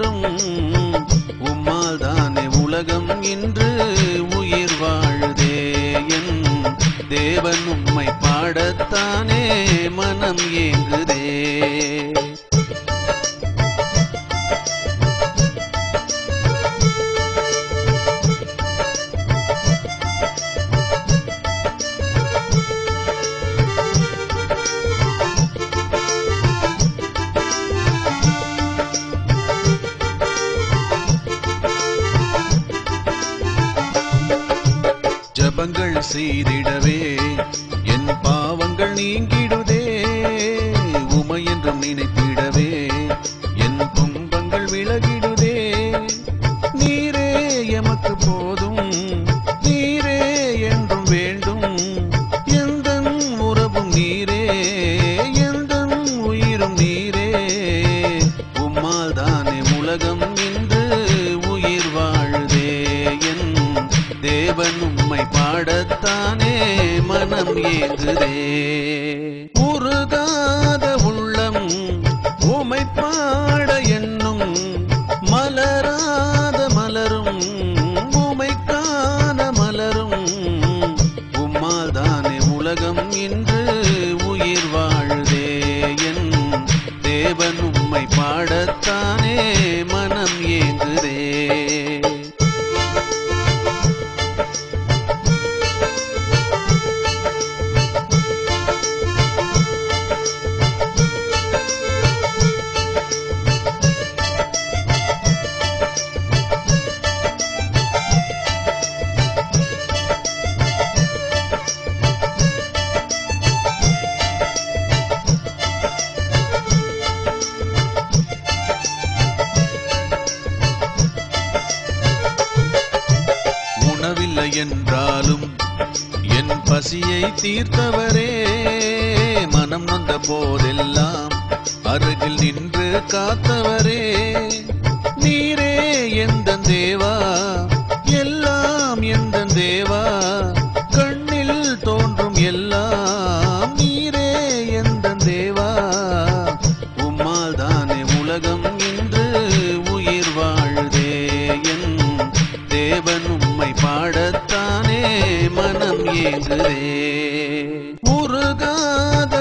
மலரும் உம்மால் தானே உலகம் இன்று உயிர் வாழுதே என் தேவன் உம்மை பாடத்தானே மனம் ஏங்குதே ஜபங்கள் செய்திடவே என் பாவங்கள் நீங்கிடுதே உமை என்றும் நினைத்திடவே என் துன்பங்கள் விலகிடுதே நீரே எமக்கு போதும் நீரே என்றும் வேண்டும் எந்தன் உறவும் நீரே எந்தன் உயிரும் நீரே உம்மால் தானே உலகம் இன்று உயிர் வாழுதே என் தேவன் உம்மை பாடத்தானே மனம் ஏங்குதே உருகாத உள்ளம் உம்மை பாட என்னும் மலராத மலரும் உம்மை காண மலரும் உம்மால் தானே உலகம் இன்று உயிர் வாழுதே என் தேவன் உம்மை பாடத்தானே மனம் ஏங்குதே உணவில்லை என்றாலும் என் பசியை தீர்த்தவரே மனம் நொந்த போதெல்லாம் அருகில் நின்று காத்தவரே நீரே எந்தன் தேவா எல்லாம் எந்தன் தேவா கண்ணில் தோன்றும் எல்லாம் நீரே எந்தன் தேவா உம்மால் தானே உலகம் இன்று உயிர் வாழுதே என் தேவன் உம்மை பாடத்தானே மனம் ஏங்குதே உருகாத